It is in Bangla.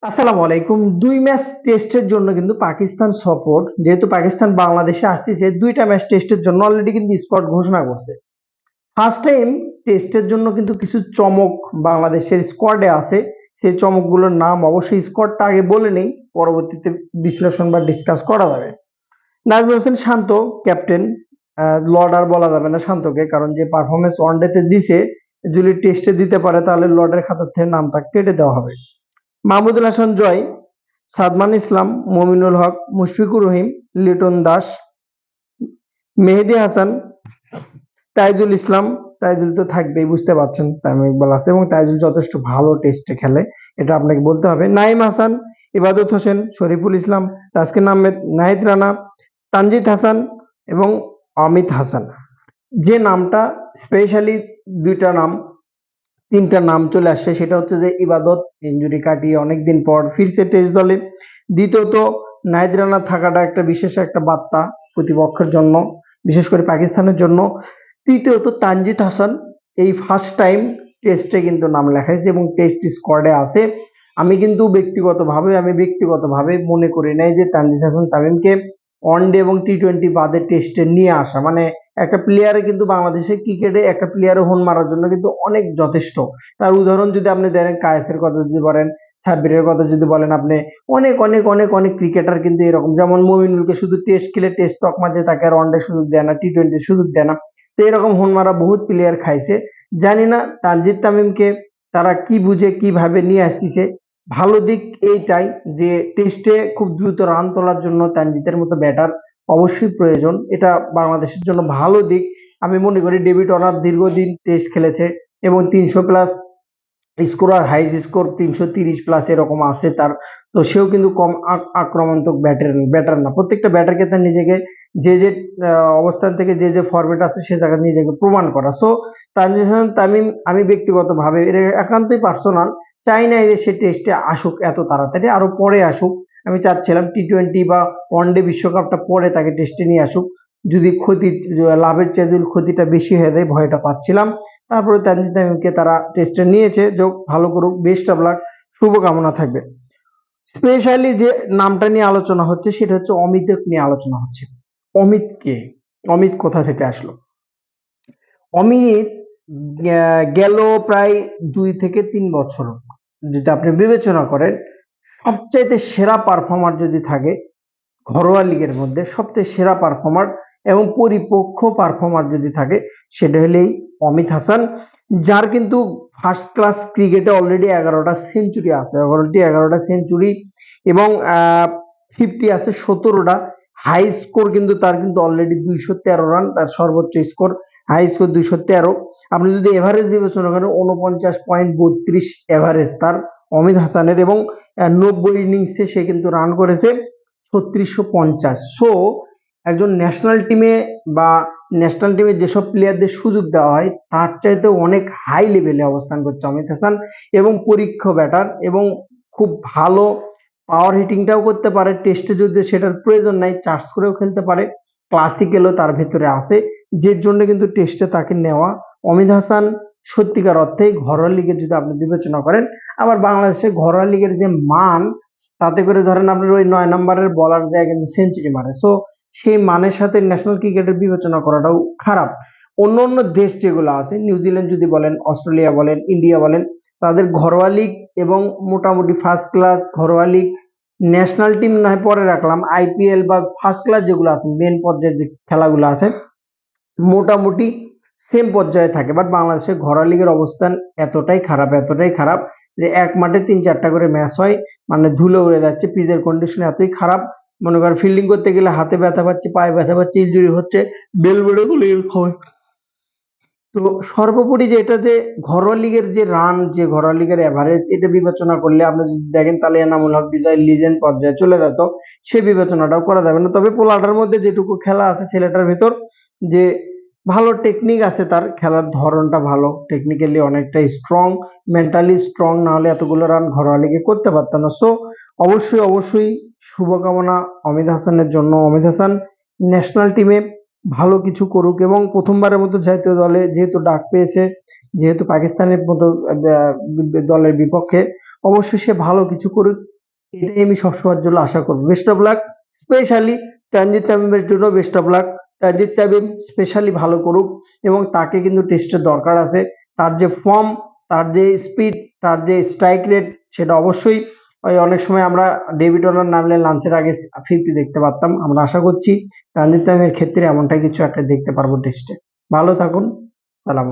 আসসালামু আলাইকুম। ২ ম্যাচ টেস্টের জন্য কিন্তু পাকিস্তান সফর, যেহেতু পাকিস্তান বাংলাদেশে আসতেছে ২টা ম্যাচ টেস্টের জন্য অলরেডি কিন্তু স্কোয়াড ঘোষণা করছে। ফার্স্ট টাইম টেস্টের জন্য কিন্তু কিছু চমক বাংলাদেশের স্কোয়াডে আছে। সেই চমকগুলোর নাম অবশ্যই স্কোয়াডটা আগে বলে নেই, পরবর্তীতে বিশ্লেষণ বা ডিসকাস করা যাবে। নাজমুল হোসেন শান্ত ক্যাপ্টেন, লর্ড আর বলা যাবে না শান্তকে, কারণ যে পারফরমেন্স ওয়ানডেতে দিছে যদি টেস্টে দিতে পারে তাহলে লর্ডের খাতা থেকে নামটা কেটে দেওয়া হবে। মাহমুদুল হাসান জয়, সাদমান ইসলাম, মমিনুল হক, মুশফিকুর রহিম, লিটন দাস, মেহেদী হাসান, তাইজুল ইসলাম। তাইজুল তো থাকবেই, বুঝতে পারছেন তামিম ইকবাল আছে এবং তাইজুল যথেষ্ট ভালো টেস্টে খেলে, এটা আপনাকে বলতে হবে। নাইম হাসান, ইবাদত হোসেন, শরীফুল ইসলাম, তাসকিন আহমেদ, নাহিদ রানা, তানজিদ হাসান এবং অমিত হাসান। যে নামটা স্পেশালি, দুইটা নাম, তিনটা নাম চলে আসছে, সেটা হচ্ছে যে ইবাদত ইনজুরি কাটিয়ে অনেকদিন পর ফিরছে টেস্ট দলে। দ্বিতীয়ত নাহিদ রানা থাকাটা একটা বিশেষ একটা বার্তা প্রতিপক্ষের জন্য, বিশেষ করে পাকিস্তানের জন্য। তৃতীয়ত তানজিদ হাসান এই ফার্স্ট টাইম টেস্টে কিন্তু নাম লেখাইছে এবং টেস্ট স্কোয়াডে আছে। আমি ব্যক্তিগতভাবে মনে করি নাই যে তানজিদ হাসান তামিমকে ওয়ানডে এবং টি-টোয়েন্টি বাদে টেস্টে নিয়ে আসা মানে একটা প্লেয়ারে কিন্তু বাংলাদেশের ক্রিকেটে একটা প্লেয়ারে হোন মারার জন্য কিন্তু অনেক যথেষ্ট। তার উদাহরণ যদি আপনি দেন, কায়েসের কথা যদি বলেন, সাব্বিরের কথা যদি বলেন, আপনি অনেক অনেক অনেক অনেক ক্রিকেটার কিন্তু এরকম, যেমন মমিনুলকে শুধু টেস্ট খেলে টেস্ট তকমা দিয়ে তাকে আর ওয়ানডে সুযোগ দেয় না, টি-টোয়েন্টি সুযোগ দেয় না। তো এরকম হোন মারা বহুত প্লেয়ার খাইছে। জানি না তানজিদ তামিমকে তারা কি বুঝে কিভাবে নিয়ে আসতেছে। ভালো দিক এইটাই যে টেস্টে খুব দ্রুত রান তোলার জন্য তানজিদের মতো ব্যাটার অবশ্যই প্রয়োজন, এটা বাংলাদেশের জন্য ভালো দিক। আমি মনে করি ডেভিড ওয়ার্নার দীর্ঘদিন টেস্ট খেলেছে এবং ৩০০ plus scorer, highest score ৩৩০ plus এরকম আছে তার। তো সেও কিন্তু কম আক্রমণাত্মক ব্যাটার না। প্রত্যেকটা ব্যাটারকে তার নিজেকে যে যে অবস্থান থেকে যে যে ফরম্যাট আছে সে জায়গায় নিজেকে প্রমাণ করা। সো তানজিদ হাসান তামিম, আমি ব্যক্তিগতভাবে এটা একান্তই পার্সোনাল, চাই না যে সে টেস্টে আসুক এত তাড়াতাড়ি, আরো পরে আসুক। আমি চাচ্ছিলাম টি-টোয়েন্টি বা ওয়ানডে বিশ্বকাপটা পরে তাকে টেস্টে নিয়ে আসুক। যদি লাভের চেয়ে যদি ক্ষতিটা বেশি হয়ে যায় ভয়টা পাচ্ছিলাম। তারপরে তানজিদ তামিমকে তারা টেস্টে নিয়েছে, যোগ ভালো করুক, বেস্ট অফ লাক, শুভকামনা থাকবে। স্পেশালি যে নামটা নিয়ে আলোচনা হচ্ছে সেটা হচ্ছে অমিত নিয়ে আলোচনা হচ্ছে। অমিত কে? অমিত কোথা থেকে আসলো? অমিত গেল প্রায় 2 থেকে 3 বছর যদি আপনি বিবেচনা করেন, সবচাইতে সেরা পারফর্মার যদি থাকে ঘরোয়া লিগের মধ্যে, সবচেয়ে সেরা পারফর্মার এবং পরিপক্ক পারফর্মার যদি থাকে সেটা হলেই অমিত হাসান, যার কিন্তু ফার্স্ট ক্লাস ক্রিকেটে অলরেডি 11টা সেঞ্চুরি আছে, 11টা সেঞ্চুরি এবং 50 আছে 17টা। হাই স্কোর কিন্তু তার কিন্তু অলরেডি 213 রান, তার সর্বোচ্চ স্কোর, হাই স্কোর 213। আপনি যদি এভারেজ বিবেচনা করেন 49.32 এভারেজ তার অমিত হাসানের, এবং 90 ইনিংসে সে কিন্তু রান করেছে 3650। সো একজন ন্যাশনাল টিমে যেসব প্লেয়ারদের সুযোগ দেওয়া হয় তার চাইতে অনেক হাই লেভেলে অবস্থান করছে অমিত হাসান, এবং পরীক্ষ ব্যাটার এবং খুব ভালো পাওয়ার হিটিংটাও করতে পারে। টেস্টে যদি সেটার প্রয়োজন নাই, চার্জ করেও খেলতে পারে, ক্লাসিক্যালও তার ভেতরে আছে, যে জন্য কিন্তু টেস্টে তাকে নেওয়া। অমিত হাসান সত্যিকার অর্থেই ঘরোয়া লিগে যদি আপনি বিবেচনা করেন, আবার বাংলাদেশের ঘরোয়া লিগের যে মান, তাতে করে ধরেন আপনার ওই 9 নম্বরের বলার যায় কিন্তু সেঞ্চুরি মারে। সো সেই মানের সাথে ন্যাশনাল ক্রিকেটের বিবেচনা করাটাও খারাপ। অন্য অন্য দেশ যেগুলো আছে, নিউজিল্যান্ড যদি বলেন, অস্ট্রেলিয়া বলেন, ইন্ডিয়া বলেন, তাদের ঘরোয়া লিগ এবং মোটামুটি ফার্স্ট ক্লাস ঘরোয়া লিগ, ন্যাশনাল টিম নয় পরে রাখলাম, আইপিএল বা ফার্স্ট ক্লাস যেগুলো আছে মেন পর্যায়ের যে খেলাগুলো আছে মোটামুটি সেম পর্যায়ে থাকে। বাট বাংলাদেশের ঘরোয়া লিগের অবস্থান এতটাই খারাপ যে এক মাঠে 3-4টা করে ম্যাচ হয়, মানে ধুলো উড়ে যাচ্ছে, পিচের কন্ডিশন এতই খারাপ, মনে করেন ফিল্ডিং করতে গেলে হাতে ব্যথা পাচ্ছে, পায়ে ব্যথা পাচ্ছে, ইনজুরি হচ্ছে, বেল বেড়ে গুলো হয়। তো সর্বোপরি যে এটা যে ঘরোয়া লিগের যে রান, যে ঘরোয়া লিগের এভারেজ, এটা বিবেচনা করলে আপনি যদি দেখেন তাহলে এনামুল হক বিজয় লিজেন্ড পর্যায়ে চলে যেত, সে বিবেচনাটাও করা যাবে না। তবে পোলাটার মধ্যে যেটুকু খেলা আছে ছেলেটার ভেতর, যে ভালো টেকনিক আছে, তার খেলার ধরনটা ভালো, টেকনিক্যালি অনেকটা স্ট্রং, মেন্টালি স্ট্রং, না হলে এতগুলো রান ঘরোয়া লিগে করতে পারতো না। সো অবশ্যই শুভকামনা অমিত হাসানের জন্য। অমিত হাসান ন্যাশনাল টিমে ভালো কিছু করুক এবং প্রথমবারের মতো জাতীয় দলে যেহেতু ডাক পেয়েছে, যেহেতু পাকিস্তানের মতো দলের বিপক্ষে, অবশ্যই সে ভালো কিছু করুক, এটাই আমি সবসময়ের জন্য আশা করবো। Best of luck, specially Tanzid তামিমের জন্য best of luck. Tanzid Tamim specially ভালো করুক এবং তাকে কিন্তু টেস্টের দরকার আছে। তার যে ফর্ম, তার যে স্পিড, তার যে স্ট্রাইক রেট, সেটা অবশ্যই ওই অনেক সময় আমরা ডেভিড ওয়ার্নার নামলে লাঞ্চের আগে 50 দেখতে পারতাম। আমরা আশা করছি তানজিদ তামিমের ক্ষেত্রে এমনটাই কিছু একটা দেখতে পারবো টেস্টে। ভালো থাকুন, সালাম।